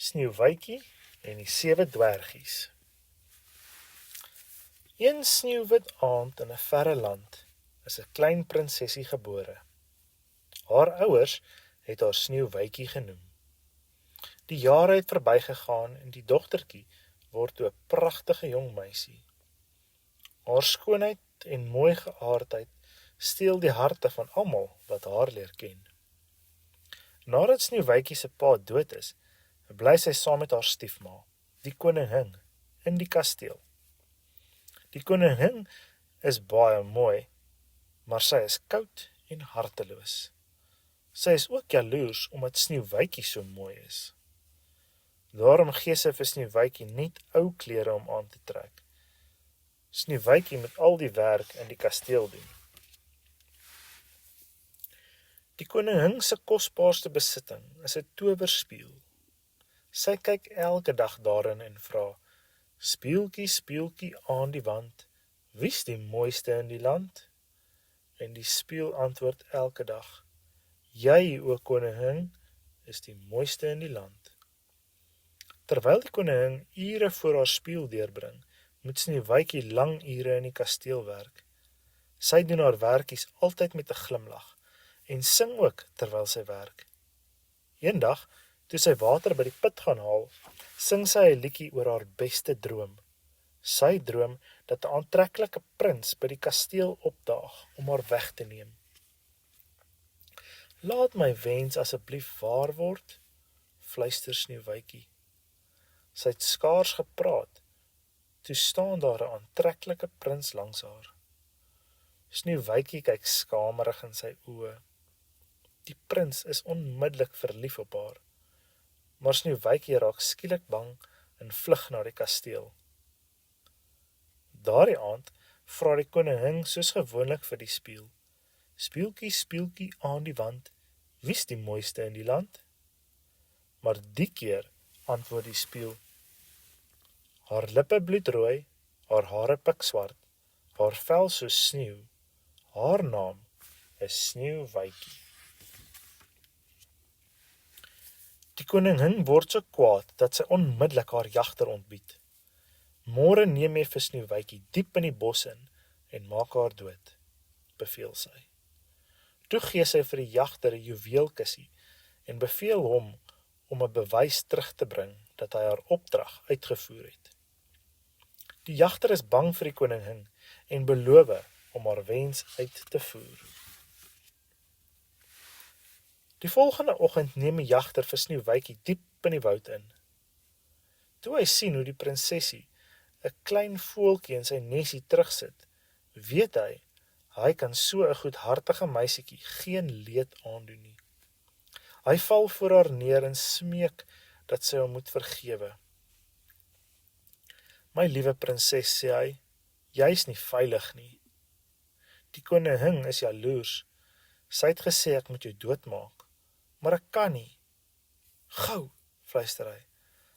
Sneeuwwitjie en die 7 dwergies. Een sneeuwwit aand in 'n verre land is 'n klein prinses gebore. Haar ouers het haar Sneeuwwitjie genoem. Die jare het verbygegaan en die dogtertjie word toe 'n pragtige jong meisie. Haar skoonheid en mooi geaardheid steel die harte van almal wat haar leer ken. Nadat Sneeuwwitjie se pa dood is, bly sy saam met haar stiefma, die koningin, in die kasteel. Die koningin is baie mooi, maar sy is koud en harteloos. Sy is ook jaloers omdat Sneeuwwitjie so mooi is. Daarom gee sy vir Sneeuwwitjie net ou klere om aan te trek. Sneeuwwitjie moet al die werk in die kasteel doen. Die koningin se kosbaarste besitting is 'n towerspieël. Sy kyk elke dag daarin en vra: "Spieeltjie, spieeltjie aan die wand, wie's die mooiste in die land?" En die spieël antwoord elke dag: "Jy, o koningin, is die mooiste in die land." Terwyl die koningin ure voor haar spieël deurbring, moet Sneeuwwitjie lang ure in die kasteel werk. Sy doen haar werkies altyd met 'n glimlag en sing ook terwyl sy werk. Eendag, toe sy water by die put gaan haal, sing sy 'n liedjie oor haar beste droom. Sy droom dat 'n aantreklike prins by die kasteel opdaag om haar weg te neem. "Laat my wens asseblief waar word," fluister Sneeuwwitjie. Sy het skaars gepraat, toe staan daar 'n aantreklike prins langs haar. Sneeuwwitjie kyk skamerig in sy oë. Die prins is onmiddellik verlief op haar, maar Sneeuwwitjie raak skielik bang en vlug na die kasteel. Daardie aand vra die koningin soos gewoonlik vir die spieël: "Spieeltjie, spieeltjie aan die wand, wie's die mooiste in die land?" Maar die keer antwoord die spieël: "Haar lippe bloedrooi, haar hare pikswart, haar vel soos sneeu, haar naam is Sneeuwwitjie." Die koningin word so kwaad dat sy onmiddellik haar jagter ontbied. "Môre neem jy vir Sneeuwwitjie diep in die bos in en maak haar dood," beveel sy. Toe gee sy vir die jagter 'n juweelkussie en beveel hom om 'n bewys terug te bring dat hy haar opdrag uitgevoer het. Die jagter is bang vir die koningin en beloof om haar wens uit te voer. Die volgende oggend neem die jagter vir Sneeuwwitjie diep in die woud in. Toe hy sien hoe die prinsesie 'n klein voeltjie in sy nesie terugsit, weet hy kan so 'n goedhartige meisietjie geen leed aandoen nie. Hy val voor haar neer en smeek dat sy hom moet vergewe. "My liewe prinses," sê hy, "jy is nie veilig nie. Die koningin is jaloers. Sy het gesê ek moet jou doodmaak, maar ek kan nie." "Gou," fluister hy,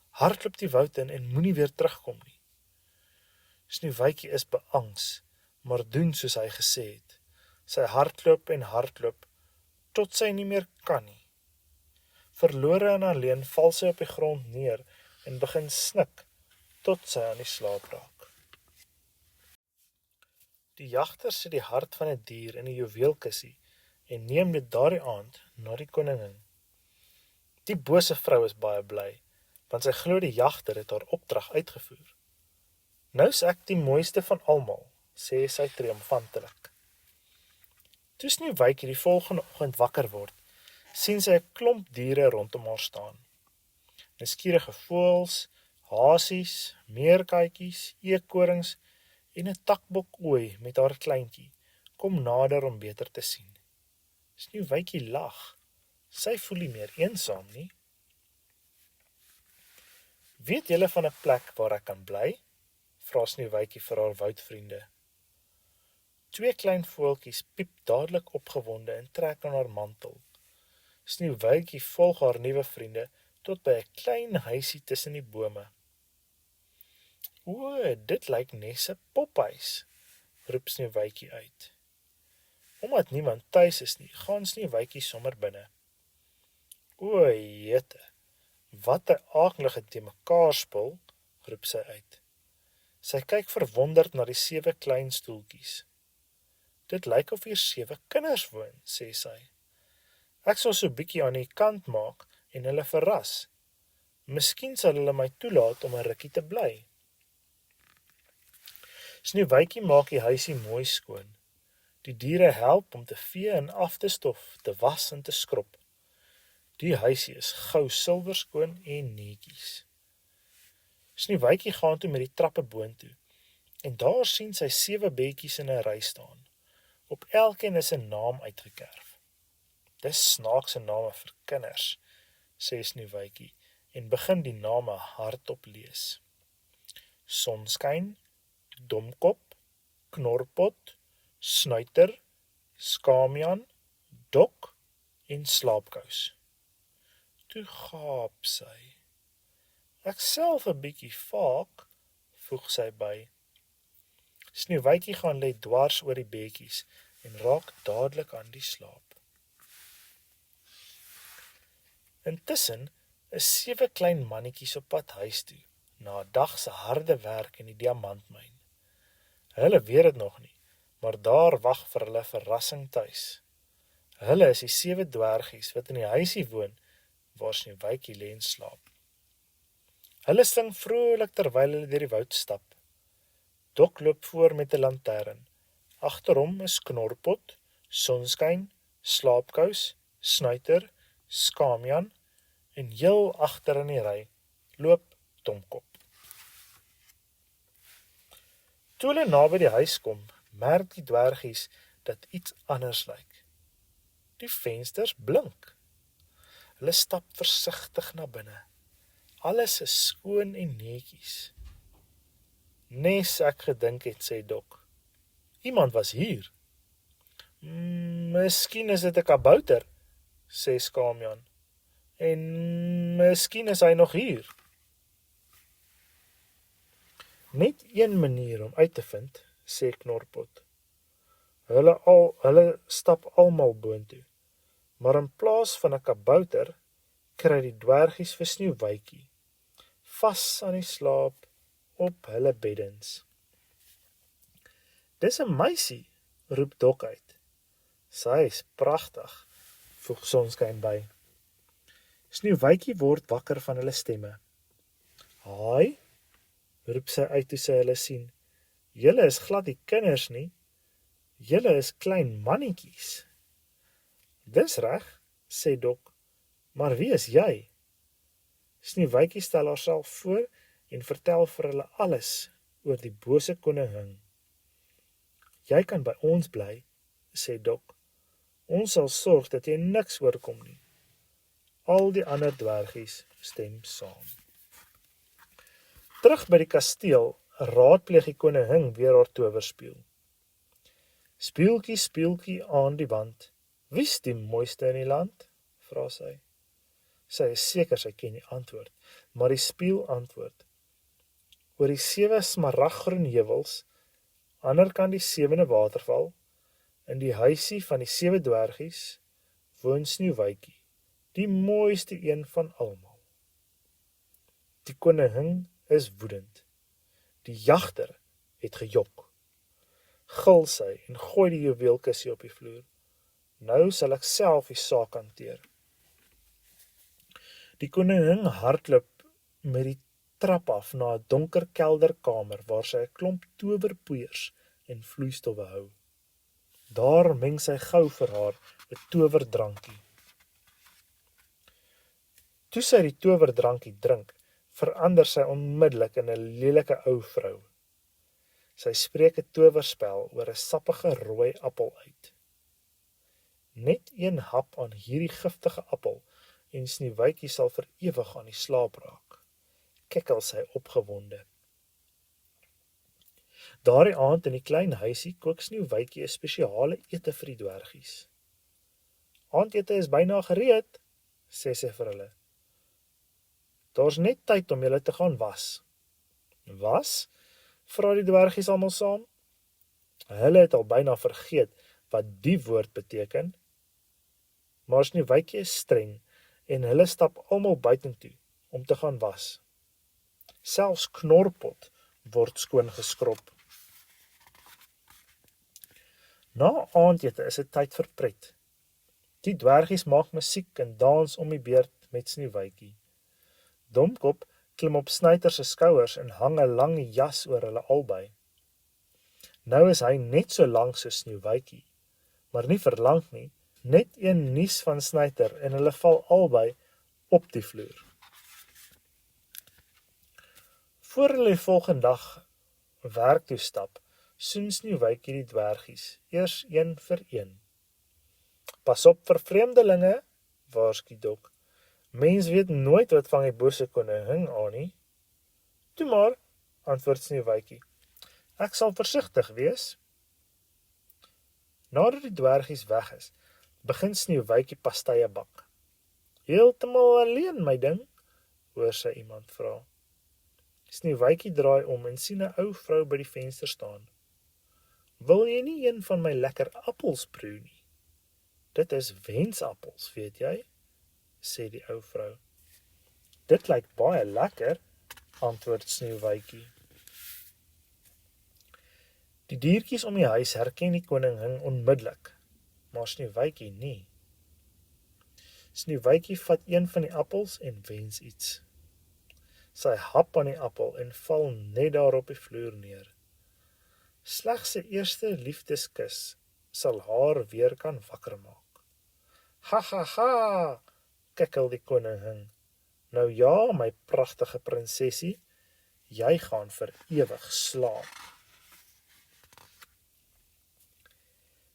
"hardloop die woud in en moenie weer terugkom nie." Sneeuwwitjie is beangs, maar doen soos hy gesê het. Sy hardloop en hardloop, tot sy nie meer kan nie. Verlore en alleen val sy op die grond neer en begin snik, tot sy aan die slaap raak. Die jagter sit die hart van 'n dier in 'n juweelkussie en neem dit daardie aand na die koningin. Die bose vrou is baie bly, want sy glo die jagter het haar opdrag uitgevoer. "Nou's ek die mooiste van almal," sê sy triomfantelik. Toe Sneeuwwitjie die volgende oggend wakker word, sien sy 'n klomp diere rondom haar staan. Nuuskierige voëls, hasies, meerkatjies, eekorings en 'n takbokooi met haar kleintjie kom nader om beter te sien. Sneeuwwitjie lag. Sy voel nie meer eensaam nie. "Weet julle van 'n plek waar ek kan bly?" vra Sneeuwwitjie vir haar woudvriende. 2 klein voeltjies piep dadelik opgewonde en trek aan haar mantel. Sneeuwwitjie volg haar nuwe vriende tot by 'n klein huisie tussen die bome. "O, dit lyk nes 'n pophuis," roep Sneeuwwitjie uit. Omdat niemand tuis is nie, gaan Sneeuwwitjie sommer binne. "O, jete, Wat 'n aaklige te mekaar spul, roep sy uit. Sy kyk verwonderd na die 7 klein stoeltjies. Dit lyk of hier 7 kinders woon, sê sy. Ek sal so bietjie aan die kant maak en hulle verras. Miskien sal hulle my toelaat om 'n rukkie te bly. Sneeuwwitjie maak die huisie mooi skoon. Die diere help om te vee en af te stof, te was en te skrob. Die huisie is gou silwerskoon en netjies. Sneeuwwitjie gaan toe met die trappe boontoe en daar sien sy 7 bedjies in 'n ry staan. Op elkeen is 'n naam uitgekerf. Dis snaakse name vir kinders, sê Sneeuwwitjie en begin die name hardop lees. Sonskyn, Domkop, Knorpot, Snuiter, Skamian, Dok en Slaapkous. Toe gaap sy. Ek self 'n bietjie vaak, voeg sy by. Sneeuwwitjie gaan lê dwars oor die bedjies en raak dadelik aan die slaap. Intussen is 7 klein mannetjies op pad huis toe, na 'n dag se harde werk in die diamantmyn. Hulle weet dit nog nie, maar daar wag vir hulle verrassing tuis. Hulle is die 7 dwergies wat in die huisie woon, waar Sneeuwwitjie lê en slaap. Hulle sing vrolik terwyl hulle deur die woud stap. Dok loop voor met 'n lantern. Agterom is Knorpot, Sonskyn, Slaapkous, Snuiter, Skamian en heel agter in die ry loop Domkop. Toe hulle naby die huis kom, merk die dwergies dat iets anders lyk. Die vensters blink. Hulle stap versigtig na binne. Alles is skoon en netjies. Nes ek gedink het, sê Dok. Iemand was hier. Miskien is dit 'n kabouter, sê Skamian. En miskien is hy nog hier. Net een manier om uit te vind, sê Knorpot. Hulle stap almal boontoe, maar in plaas van 'n kabouter, kry die dwergies vir Sneeuwwitjie, vas aan die slaap op hulle beddens. Dis 'n meisie, roep Dok uit. Sy is pragtig, voeg Sonskyn by. Sneeuwwitjie word wakker van hulle stemme. Haai, roep sy uit toe sy hulle sien. Julle is glad nie kinders nie. Julle is klein mannetjies. Dis reg, sê Dok. Maar wie is jy? Sneeuwwitjie stel haarself voor en vertel vir hulle alles oor die bose koningin. Jy kan by ons bly, sê Dok. Ons sal sorg dat jy niks oorkom nie. Al die ander dwergies stem saam. Terug by die kasteel, raadpleeg die koningin weer haar towerspieël. Spieeltjie, spieeltjie aan die wand, wie's die mooiste in die land? Vra sy. Sy is seker sy ken die antwoord, maar die spieël antwoord. Oor die 7 smaraggroen heuwels, ander kant die 7de waterval, in die huisie van die 7 dwergies, woon Sneeuwwitjie, die mooiste een van almal. Die koningin is woedend. Die jagter het gejok. Gil sy en gooi die juweelkussie op die vloer. Nou sal ek self die saak hanteer. Die koningin hardloop met die trap af na 'n donker kelderkamer waar sy 'n klomp towerpoeiers en vloeistowwe hou. Daar meng sy gou vir haar 'n towerdrankie. Toe sy die towerdrankie drink, verander sy onmiddellik in 'n lelike ou vrou. Sy spreek 'n towerspel oor 'n sappige rooi appel uit. Net een hap aan hierdie giftige appel en Sneeuwwitjie sal vir ewig aan die slaap raak, kikkel sy opgewonde. Daardie aand in die klein huisie kook Sneeuwwitjie 'n spesiale ete vir die dwergies. Aandete is byna gereed, sê sy vir hulle. Daar's net tyd om julle te gaan was. Was? Vra die dwergies almal saam. Hulle het al byna vergeet wat die woord beteken. Maar Sneeuwwitjie is streng en hulle stap almal buitentoe om te gaan was. Selfs Knorpot word skoon geskrob. Na aandete is dit tyd vir pret. Die dwergies maak musiek en dans om die beurt met Sneeuwwitjie. Domkop klim op Snuiter se skouers en hang 'n lang jas oor hulle albei. Nou is hy net so lank soos Sneeuwwitjie, maar nie verlang nie, net een nies van Snuiter en hulle val albei op die vloer. Voor hulle die volgende dag werk toe stap, soen Sneeuwwitjie die dwergies, eers een vir een. Pas op vir vreemdelinge, waarsku Dok. Mens weet nooit wat vang die bose koningin aan nie. Toe maar, antwoord Sneeuwwitjie. Ek sal versigtig wees. Nadat die dwergies weg is, begin Sneeuwwitjie pastye bak. Heeltemal alleen, my ding, hoor sy iemand vra. Sneeuwwitjie draai om en sien 'n ou vrou by die venster staan. Wil jy nie een van my lekker appels proe nie? Dit is wensappels, weet jy, sê die ou vrou. Dit lyk baie lekker, antwoord Sneeuwwitjie. Die diertjies om die huis herken die koningin onmiddellik, maar Sneeuwwitjie nie. Sneeuwwitjie vat een van die appels en wens iets. Sy hap aan die appel en val net daar op die vloer neer. Slegs sy eerste liefdeskus sal haar weer kan wakker maak. Ha ha ha, kikkel die koningin. Nou ja, my pragtige prinsesie, jy gaan vir ewig slaap.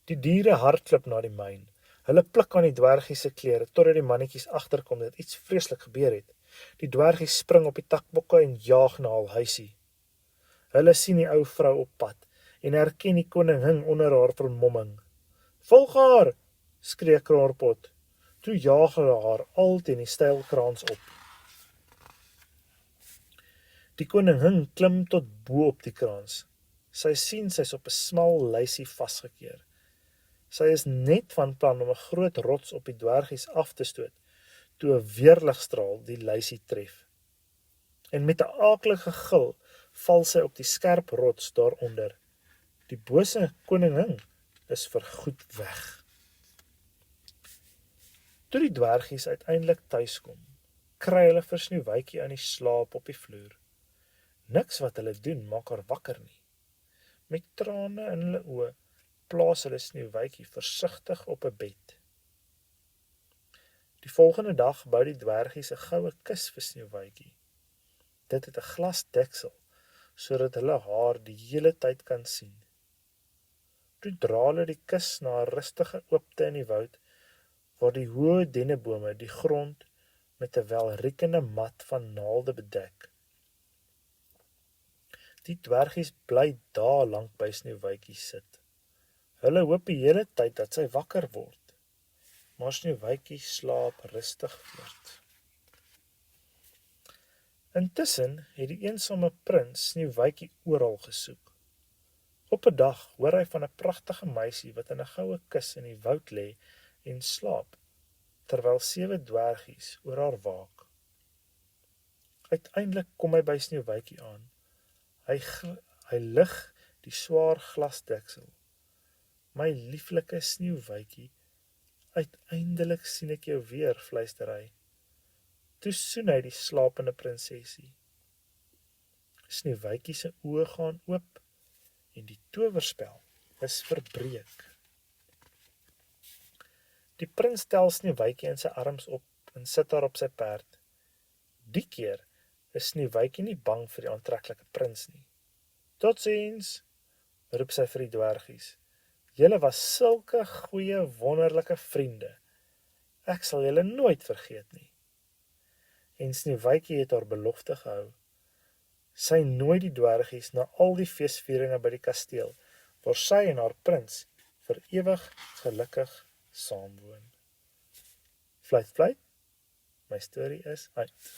Die diere hardloop na die myn. Hulle pluk aan die dwergie se klere, totdat die mannetjies agterkom dat iets vreeslik gebeur het. Die dwergie spring op die takbokke en jaag na hul huisie. Hulle sien die ou vrou op pad en herken die koningin onder haar vermomming. Volg haar, skree Knorpot. Toe jaag hulle haar al teen die steilkraans op. Die koningin klim tot bo op die kraans. Sy sien sy's op 'n smal lysie vasgekeer. Sy is net van plan om 'n groot rots op die dwergies af te stoot, toe 'n weerligstraal die lysie tref. En met 'n aaklige gil val sy op die skerp rots daaronder. Die bose koningin is vergoed weg. Toe die dwergies uiteindelik tuis kom, kry hulle vir Sneeuwwitjie aan die slaap op die vloer. Niks wat hulle doen maak haar wakker nie. Met trane in hulle oë plaas hulle Sneeuwwitjie versigtig op 'n bed. Die volgende dag bou die dwergies 'n goue kus vir Sneeuwwitjie. Dit het 'n glasdeksel, sodat hulle haar die hele tyd kan sien. Toe dra hulle die kus na 'n rustige oopte in die woud, waar die hoë dennebome die grond met 'n welriekende mat van naalde bedek. Die dwergies bly dae lank by Sneeuwwitjie sit. Hulle hoop die hele tyd dat sy wakker word, maar Sneeuwwitjie slaap rustig voort. Intussen het die eensame prins Sneeuwwitjie oral gesoek. Op 'n dag hoor hy van 'n pragtige meisie wat in 'n goue kus in die woud lê en slaap, terwyl 7 dwergies oor haar waak. Uiteindelik kom hy by Sneeuwwitjie aan. Hy lig die swaar glasdeksel. My lieflike Sneeuwwitjie, uiteindelik sien ek jou weer, fluister hy. Toe soen hy die slapende prinsesie. Sneeuwwitjie se oë gaan oop en die towerspel is verbreek. Die prins tel Sneeuwwitjie in sy arms op en sit haar op sy perd. Die keer is Sneeuwwitjie nie bang vir die aantreklike prins nie. Totsiens, roep sy vir die dwergies. Julle was sulke goeie, wonderlike vriende. Ek sal julle nooit vergeet nie. En Sneeuwwitjie het haar belofte gehou. Sy nooi die dwergies na al die feesvieringe by die kasteel, waar sy en haar prins vir ewig gelukkig saamwoon. Fluit, fluit, my storie is uit.